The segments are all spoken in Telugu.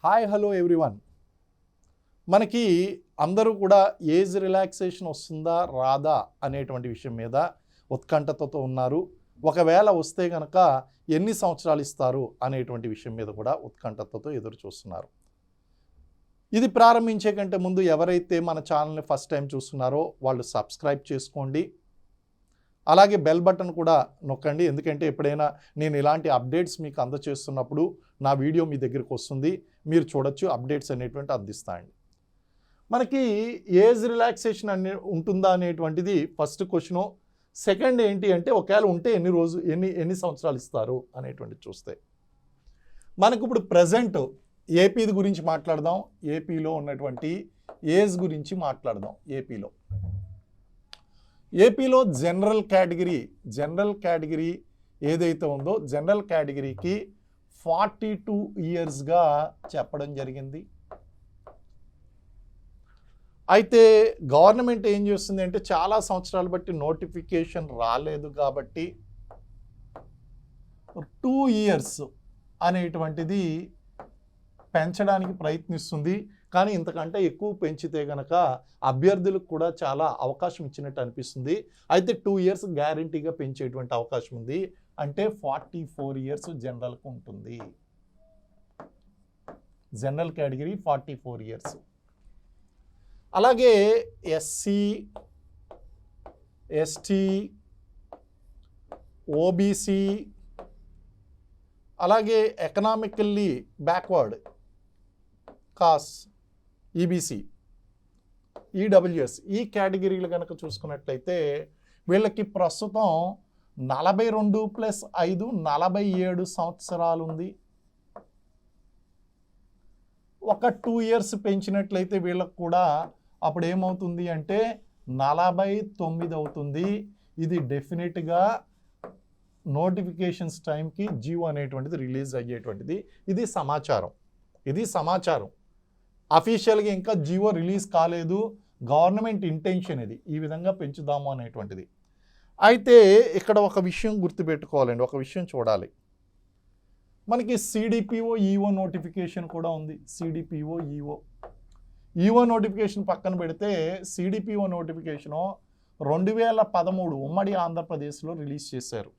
Hi hello everyone. మనకి అందరూ కూడా ఏజ్ రిలాక్సేషన్ వస్తుందా రాదా అనేటువంటి విషయం మీద ఉత్కంఠతతో ఉన్నారు. ఒకవేళ వస్తే కనుక ఎన్ని సంవత్సరాలు ఇస్తారు అనేటువంటి విషయం మీద కూడా ఉత్కంఠతతో ఎదురు చూస్తున్నారు. ఇది ప్రారంభించే కంటే ముందు ఎవరైతే మన ఛానల్ని ఫస్ట్ టైం చూస్తున్నారో వాళ్ళు సబ్స్క్రైబ్ చేసుకోండి. అలాగే బెల్ బటన్ కూడా నొక్కండి, ఎందుకంటే ఎప్పుడైనా నేను ఇలాంటి అప్డేట్స్ మీకు అందజేస్తున్నప్పుడు నా వీడియో మీ దగ్గరికి వస్తుంది, మీరు చూడొచ్చు, అప్డేట్స్ అనేటువంటి అందిస్తాయండి. మనకి ఏజ్ రిలాక్సేషన్ ఉంటుందా అనేటువంటిది ఫస్ట్ క్వశ్చను. సెకండ్ ఏంటి అంటే ఒకవేళ ఉంటే ఎన్ని సంవత్సరాలు ఇస్తారు అనేటువంటిది చూస్తే మనకు ఇప్పుడు ప్రజెంట్ ఏపీది గురించి మాట్లాడదాం. ఏపీలో ఉన్నటువంటి ఏజ్ గురించి మాట్లాడదాం. ఏపీలో జనరల్ కేటగిరీ ఏదైతే ఉందో జనరల్ కేటగిరీకి 42 ఇయర్స్గా చెప్పడం జరిగింది. అయితే గవర్నమెంట్ ఏం చేస్తుంది అంటే చాలా సంవత్సరాలు బట్టి నోటిఫికేషన్ రాలేదు కాబట్టి 2 ఇయర్స్ అనేటువంటిది పెంచడానికి ప్రయత్నిస్తుంది. కానీ ఇంతకంటే ఎక్కువ పెంచితే కనుక అభ్యర్థులకు కూడా చాలా అవకాశం ఇచ్చినట్టు అనిపిస్తుంది. అయితే 2 ఇయర్స్ గ్యారంటీగా పెంచేటువంటి అవకాశం ఉంది. అంటే 44 ఇయర్స్ జనరల్కు ఉంటుంది. General category 44 years. అలాగే ఎస్సీ, ఎస్టీ, ఓబీసీ, అలాగే economically backward cost, EBC, EWS ఈ కేటగిరీలు కనుక చూసుకున్నట్లయితే వీళ్ళకి ప్రస్తుతం 42 + 5 47 సంవత్సరాలు ఉంది. ఒక 2 ఇయర్స్ పెంచినట్లయితే వీళ్ళకి కూడా అప్పుడు ఏమవుతుంది అంటే 49 అవుతుంది. ఇది డెఫినెట్గా నోటిఫికేషన్స్ టైంకి జియో అనేటువంటిది రిలీజ్ అయ్యేటువంటిది. ఇది సమాచారం. అఫీషియల్గా ఇంకా జియో రిలీజ్ కాలేదు. గవర్నమెంట్ ఇంటెన్షన్ ఇది, ఈ విధంగా పెంచుదాము అనేటువంటిది. అయితే ఇక్కడ ఒక విషయం గుర్తుపెట్టుకోవాలండి, ఒక విషయం చూడాలి. మనకి సిడిపిఓ ఈఓ నోటిఫికేషన్ కూడా ఉంది. సిడిపిఓ ఈఓ నోటిఫికేషన్ పక్కన పెడితే సిడిపిఓ నోటిఫికేషను 2013 ఉమ్మడి ఆంధ్రప్రదేశ్లో రిలీజ్ చేశారు.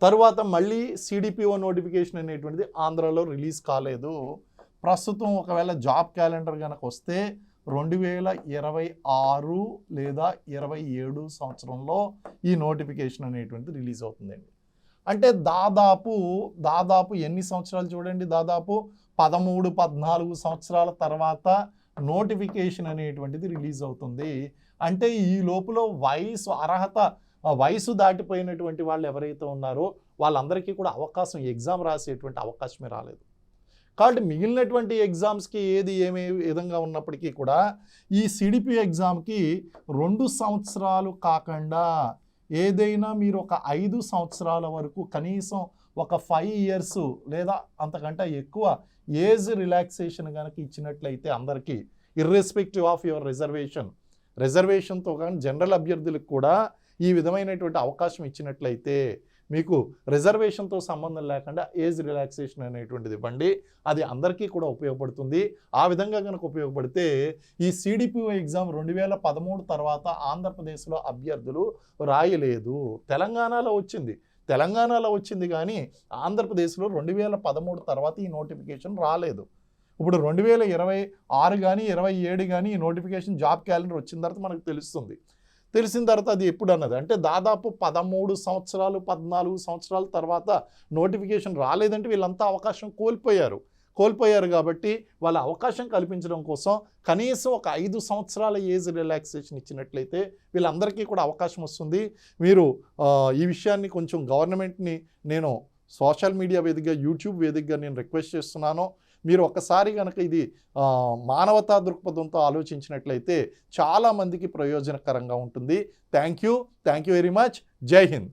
తరువాత మళ్ళీ సిడిపిఓ నోటిఫికేషన్ అనేటువంటిది ఆంధ్రాలో రిలీజ్ కాలేదు. ప్రస్తుతం ఒకవేళ జాబ్ క్యాలెండర్ కనుక వస్తే 2026 లేదా 27 సంవత్సరంలో ఈ నోటిఫికేషన్ అనేటువంటిది రిలీజ్ అవుతుందండి. అంటే దాదాపు ఎన్ని సంవత్సరాలు చూడండి, దాదాపు 13-14 సంవత్సరాల తర్వాత నోటిఫికేషన్ అనేటువంటిది రిలీజ్ అవుతుంది. అంటే ఈ లోపల వయసు దాటిపోయినటువంటి వాళ్ళు ఎవరైతే ఉన్నారో వాళ్ళందరికీ కూడా ఎగ్జామ్ రాసేటువంటి అవకాశమే రాలేదు. కాబట్టి మిగిలినటువంటి ఎగ్జామ్స్కి ఏమే విధంగా ఉన్నప్పటికీ కూడా ఈ సిడిపి ఎగ్జామ్కి 2 సంవత్సరాలు కాకుండా ఏదైనా మీరు ఒక 5 సంవత్సరాల వరకు కనీసం ఒక 5 ఇయర్స్ లేదా అంతకంటే ఎక్కువ ఏజ్ రిలాక్సేషన్ కనుక ఇచ్చినట్లయితే అందరికీ ఇర్రెస్పెక్టివ్ ఆఫ్ యువర్ రిజర్వేషన్తో కానీ జనరల్ అభ్యర్థులకు కూడా ఈ విధమైనటువంటి అవకాశం ఇచ్చినట్లయితే మీకు రిజర్వేషన్తో సంబంధం లేకుండా ఏజ్ రిలాక్సేషన్ అనేటువంటిది ఇవ్వండి. అది అందరికీ కూడా ఉపయోగపడుతుంది. ఆ విధంగా కనుక ఉపయోగపడితే ఈ సిడిపిఓ ఎగ్జామ్ 2013 తర్వాత ఆంధ్రప్రదేశ్లో అభ్యర్థులు రాయలేదు. తెలంగాణలో వచ్చింది కానీ ఆంధ్రప్రదేశ్లో 2013 తర్వాత ఈ నోటిఫికేషన్ రాలేదు. ఇప్పుడు 2026 కానీ 27 కానీ ఈ నోటిఫికేషన్ జాబ్ క్యాలెండర్ వచ్చిన తర్వాత మనకు తెలిసిన తర్వాత అది ఎప్పుడు అన్నది అంటే దాదాపు 13 సంవత్సరాలు 14 సంవత్సరాల తర్వాత నోటిఫికేషన్ రాలేదంటే వీళ్ళంతా అవకాశం కోల్పోయారు కాబట్టి వాళ్ళ అవకాశం కల్పించడం కోసం కనీసం ఒక 5 సంవత్సరాల ఏజ్ రిలాక్సేషన్ ఇచ్చినట్లయితే వీళ్ళందరికీ కూడా అవకాశం వస్తుంది. మీరు ఈ విషయాన్ని కొంచెం గవర్నమెంట్ని నేను సోషల్ మీడియా వేదికగా యూట్యూబ్ వేదికగా నేను రిక్వెస్ట్ చేస్తున్నాను. మీరు ఒక్కసారి కనుక ఇది మానవతా దృక్పథంతో ఆలోచించినట్లయితే చాలామందికి ప్రయోజనకరంగా ఉంటుంది. Thank you very much. జై హింద్.